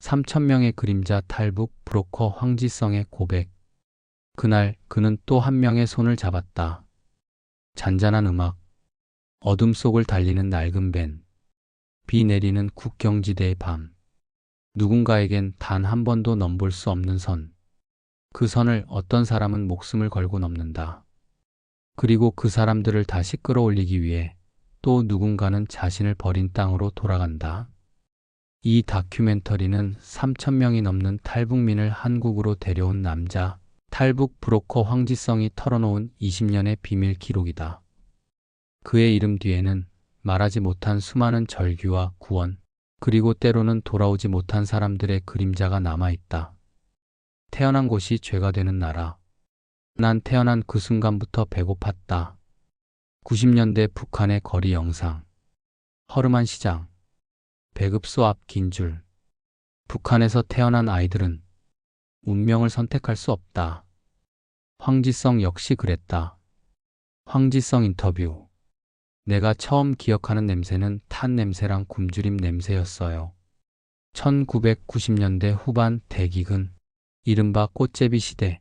3,000명의 그림자 탈북 브로커 황지성의 고백. 그날 그는 또 한 명의 손을 잡았다. 잔잔한 음악, 어둠 속을 달리는 낡은 밴, 비 내리는 국경지대의 밤. 누군가에겐 단 한 번도 넘볼 수 없는 선. 그 선을 어떤 사람은 목숨을 걸고 넘는다. 그리고 그 사람들을 다시 끌어올리기 위해 또 누군가는 자신을 버린 땅으로 돌아간다. 이 다큐멘터리는 3,000명이 넘는 탈북민을 한국으로 데려온 남자, 탈북 브로커 황지성이 털어놓은 20년의 비밀 기록이다. 그의 이름 뒤에는 말하지 못한 수많은 절규와 구원, 그리고 때로는 돌아오지 못한 사람들의 그림자가 남아있다. 태어난 곳이 죄가 되는 나라. 난 태어난 그 순간부터 배고팠다. 90년대 북한의 거리 영상. 허름한 시장. 배급소 앞 긴 줄. 북한에서 태어난 아이들은 운명을 선택할 수 없다. 황지성 역시 그랬다. 황지성 인터뷰. 내가 처음 기억하는 냄새는 탄 냄새랑 굶주림 냄새였어요. 1990년대 후반 대기근, 이른바 꽃제비 시대.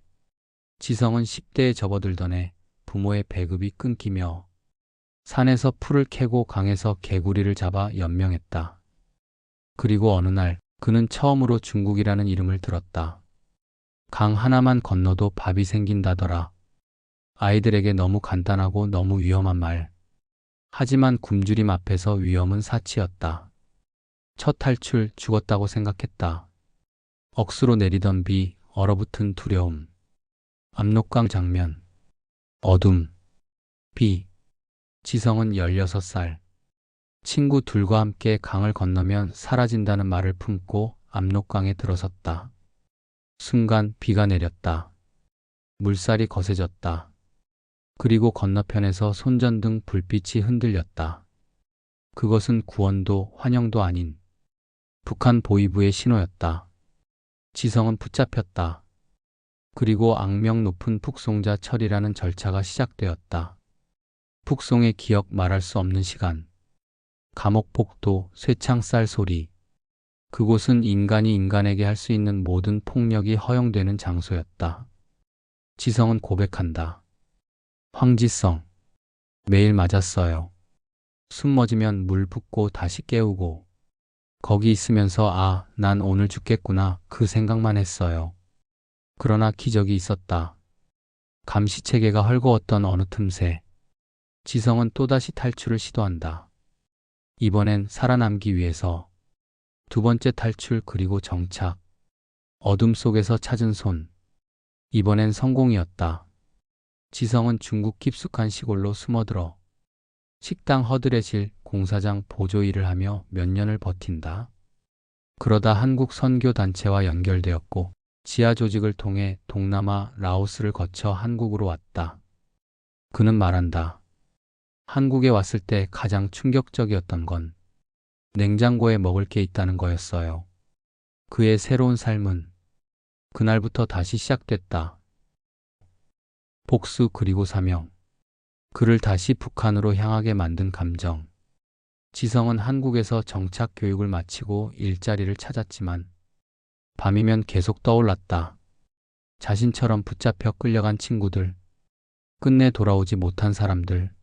지성은 10대에 접어들던 해 부모의 배급이 끊기며 산에서 풀을 캐고 강에서 개구리를 잡아 연명했다. 그리고 어느 날 그는 처음으로 중국이라는 이름을 들었다. 강 하나만 건너도 밥이 생긴다더라. 아이들에게 너무 간단하고 너무 위험한 말. 하지만 굶주림 앞에서 위험은 사치였다. 첫 탈출, 죽었다고 생각했다. 억수로 내리던 비, 얼어붙은 두려움. 압록강 장면. 어둠. 비. 지성은 16살. 친구 둘과 함께 강을 건너면 사라진다는 말을 품고 압록강에 들어섰다. 순간 비가 내렸다. 물살이 거세졌다. 그리고 건너편에서 손전등 불빛이 흔들렸다. 그것은 구원도 환영도 아닌 북한 보위부의 신호였다. 지성은 붙잡혔다. 그리고 악명 높은 북송자 처리라는 절차가 시작되었다. 북송의 기억, 말할 수 없는 시간. 감옥 복도, 쇠창 쌀 소리. 그곳은 인간이 인간에게 할 수 있는 모든 폭력이 허용되는 장소였다. 지성은 고백한다. 황지성. 매일 맞았어요. 숨 멎으면 물 붓고 다시 깨우고. 거기 있으면서 난 오늘 죽겠구나 그 생각만 했어요. 그러나 기적이 있었다. 감시체계가 헐거웠던 어느 틈새. 지성은 또다시 탈출을 시도한다. 이번엔 살아남기 위해서. 두 번째 탈출, 그리고 정착. 어둠 속에서 찾은 손. 이번엔 성공이었다. 지성은 중국 깊숙한 시골로 숨어들어 식당 허드렛일, 공사장 보조 일을 하며 몇 년을 버틴다. 그러다 한국 선교단체와 연결되었고 지하 조직을 통해 동남아, 라오스를 거쳐 한국으로 왔다. 그는 말한다. 한국에 왔을 때 가장 충격적이었던 건 냉장고에 먹을 게 있다는 거였어요. 그의 새로운 삶은 그날부터 다시 시작됐다. 복수, 그리고 사명. 그를 다시 북한으로 향하게 만든 감정. 지성은 한국에서 정착 교육을 마치고 일자리를 찾았지만 밤이면 계속 떠올랐다. 자신처럼 붙잡혀 끌려간 친구들, 끝내 돌아오지 못한 사람들.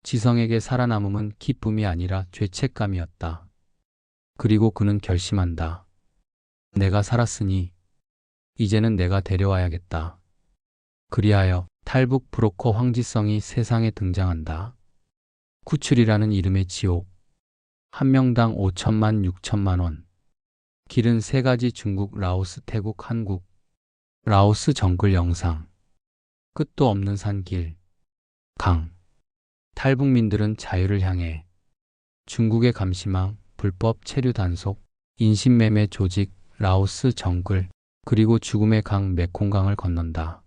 지성에게 살아남음은 기쁨이 아니라 죄책감이었다. 그리고 그는 결심한다. 내가 살았으니 이제는 내가 데려와야겠다. 그리하여 탈북 브로커 황지성이 세상에 등장한다. 구출이라는 이름의 지옥. 한 명당 5천만 6천만 원. 길은 세 가지: 중국, 라오스, 태국, 한국. 라오스 정글 영상. 끝도 없는 산길. 강. 탈북민들은 자유를 향해. 중국의 감시망, 불법 체류 단속, 인신매매 조직, 라오스 정글, 그리고 죽음의 강 메콩강을 건넌다.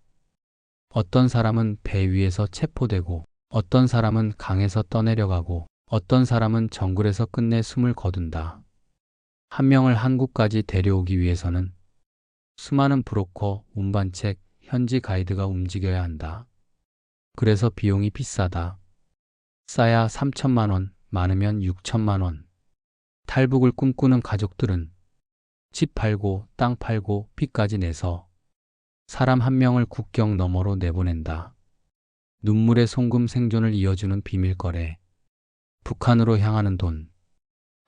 어떤 사람은 배 위에서 체포되고, 어떤 사람은 강에서 떠내려가고, 어떤 사람은 정글에서 끝내 숨을 거둔다. 한 명을 한국까지 데려오기 위해서는 수많은 브로커, 운반책, 현지 가이드가 움직여야 한다. 그래서 비용이 비싸다. 싸야 3천만 원, 많으면 6천만 원. 탈북을 꿈꾸는 가족들은 집 팔고 땅 팔고 피까지 내서 사람 한 명을 국경 너머로 내보낸다. 눈물의 송금 생존을 이어주는 비밀거래. 북한으로 향하는 돈.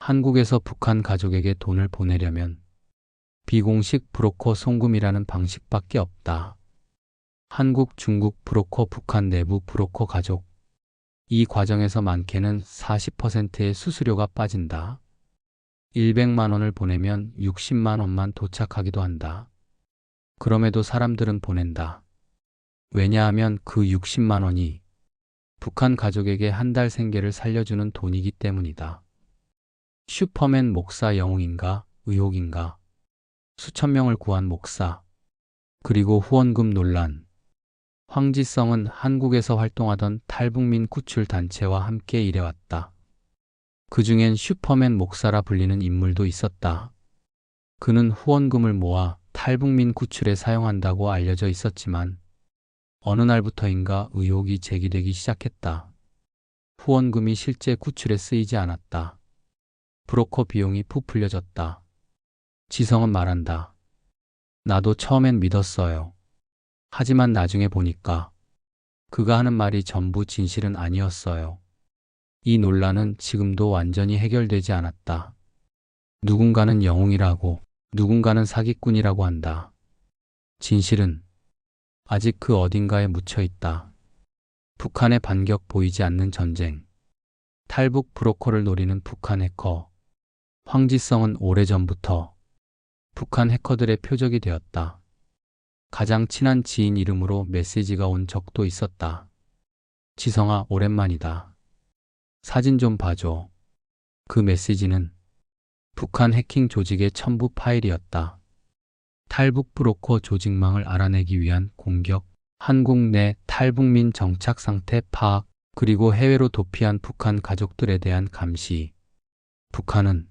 한국에서 북한 가족에게 돈을 보내려면 비공식 브로커 송금이라는 방식밖에 없다. 한국, 중국 브로커, 북한 내부 브로커 가족. 이 과정에서 많게는 40%의 수수료가 빠진다. 100만 원을 보내면 60만 원만 도착하기도 한다. 그럼에도 사람들은 보낸다. 왜냐하면 그 60만 원이 북한 가족에게 한 달 생계를 살려주는 돈이기 때문이다. 슈퍼맨 목사 영웅인가, 의혹인가, 수천 명을 구한 목사, 그리고 후원금 논란. 황지성은 한국에서 활동하던 탈북민 구출 단체와 함께 일해왔다. 그중엔 슈퍼맨 목사라 불리는 인물도 있었다. 그는 후원금을 모아 탈북민 구출에 사용한다고 알려져 있었지만 어느 날부터인가 의혹이 제기되기 시작했다. 후원금이 실제 구출에 쓰이지 않았다. 브로커 비용이 부풀려졌다. 지성은 말한다. 나도 처음엔 믿었어요. 하지만 나중에 보니까 그가 하는 말이 전부 진실은 아니었어요. 이 논란은 지금도 완전히 해결되지 않았다. 누군가는 영웅이라고, 누군가는 사기꾼이라고 한다. 진실은 아직 그 어딘가에 묻혀 있다. 북한의 반격 보이지 않는 전쟁. 탈북 브로커를 노리는 북한 해커. 황지성은 오래전부터 북한 해커들의 표적이 되었다. 가장 친한 지인 이름으로 메시지가 온 적도 있었다. 지성아, 오랜만이다. 사진 좀 봐줘. 그 메시지는 북한 해킹 조직의 첨부 파일이었다. 탈북 브로커 조직망을 알아내기 위한 공격, 한국 내 탈북민 정착 상태 파악, 그리고 해외로 도피한 북한 가족들에 대한 감시. 북한은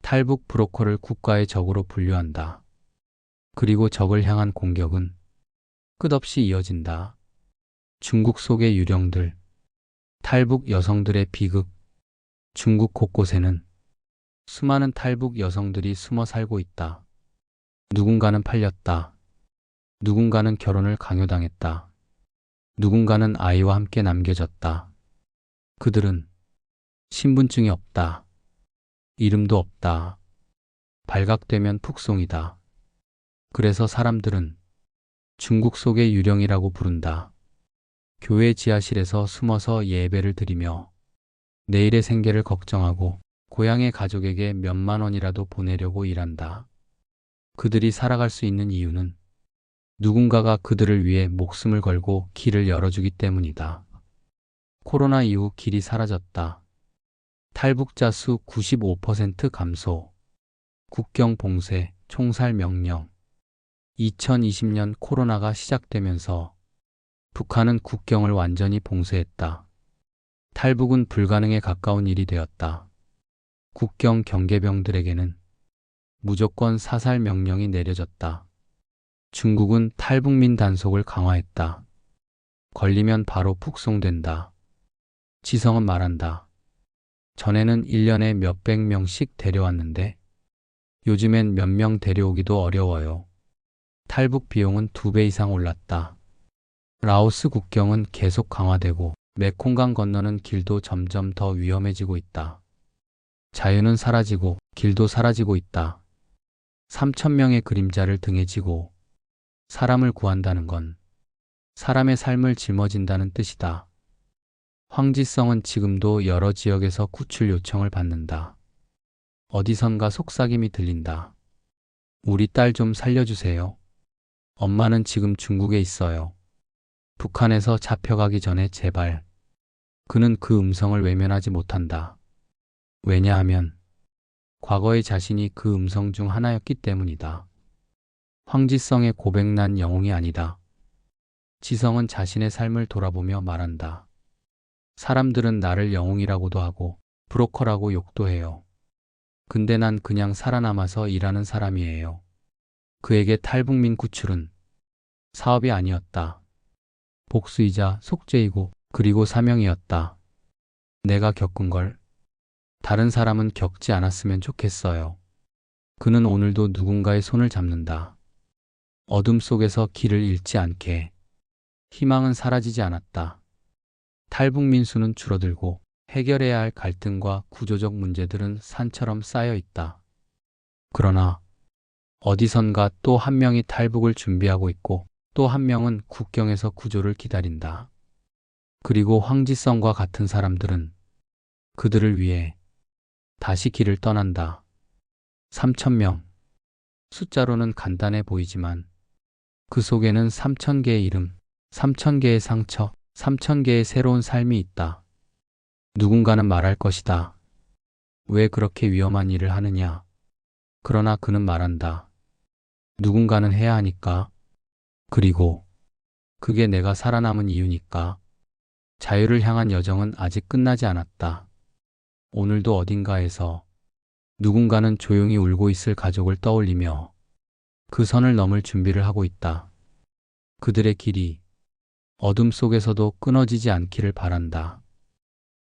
탈북 브로커를 국가의 적으로 분류한다. 그리고 적을 향한 공격은 끝없이 이어진다. 중국 속의 유령들, 탈북 여성들의 비극. 중국 곳곳에는 수많은 탈북 여성들이 숨어 살고 있다. 누군가는 팔렸다. 누군가는 결혼을 강요당했다. 누군가는 아이와 함께 남겨졌다. 그들은 신분증이 없다. 이름도 없다. 발각되면 북송이다. 그래서 사람들은 중국 속의 유령이라고 부른다. 교회 지하실에서 숨어서 예배를 드리며 내일의 생계를 걱정하고 고향의 가족에게 몇만 원이라도 보내려고 일한다. 그들이 살아갈 수 있는 이유는 누군가가 그들을 위해 목숨을 걸고 길을 열어주기 때문이다. 코로나 이후 길이 사라졌다. 탈북자 수 95% 감소. 국경 봉쇄, 총살 명령. 2020년 코로나가 시작되면서 북한은 국경을 완전히 봉쇄했다. 탈북은 불가능에 가까운 일이 되었다. 국경 경계병들에게는 무조건 사살 명령이 내려졌다. 중국은 탈북민 단속을 강화했다. 걸리면 바로 북송된다. 지성은 말한다. 전에는 1년에 몇백 명씩 데려왔는데 요즘엔 몇 명 데려오기도 어려워요. 탈북 비용은 2배 이상 올랐다. 라오스 국경은 계속 강화되고 메콩강 건너는 길도 점점 더 위험해지고 있다. 자유는 사라지고 길도 사라지고 있다. 3,000명의 그림자를 등에 지고 사람을 구한다는 건 사람의 삶을 짊어진다는 뜻이다. 황지성은 지금도 여러 지역에서 구출 요청을 받는다. 어디선가 속삭임이 들린다. 우리 딸 좀 살려주세요. 엄마는 지금 중국에 있어요. 북한에서 잡혀가기 전에 제발. 그는 그 음성을 외면하지 못한다. 왜냐하면 과거의 자신이 그 음성 중 하나였기 때문이다. 황지성의 고백난 영웅이 아니다. 지성은 자신의 삶을 돌아보며 말한다. 사람들은 나를 영웅이라고도 하고 브로커라고 욕도 해요. 근데 난 그냥 살아남아서 일하는 사람이에요. 그에게 탈북민 구출은 사업이 아니었다. 복수이자 속죄이고 그리고 사명이었다. 내가 겪은 걸 다른 사람은 겪지 않았으면 좋겠어요. 그는 오늘도 누군가의 손을 잡는다. 어둠 속에서 길을 잃지 않게. 희망은 사라지지 않았다. 탈북민수는 줄어들고 해결해야 할 갈등과 구조적 문제들은 산처럼 쌓여 있다. 그러나 어디선가 또 한 명이 탈북을 준비하고 있고 또 한 명은 국경에서 구조를 기다린다. 그리고 황지성과 같은 사람들은 그들을 위해 다시 길을 떠난다. 3,000명. 숫자로는 간단해 보이지만 그 속에는 3,000개의 이름, 3,000개의 상처, 3,000개의 새로운 삶이 있다. 누군가는 말할 것이다. 왜 그렇게 위험한 일을 하느냐? 그러나 그는 말한다. 누군가는 해야 하니까. 그리고 그게 내가 살아남은 이유니까. 자유를 향한 여정은 아직 끝나지 않았다. 오늘도 어딘가에서 누군가는 조용히 울고 있을 가족을 떠올리며 그 선을 넘을 준비를 하고 있다. 그들의 길이 어둠 속에서도 끊어지지 않기를 바란다.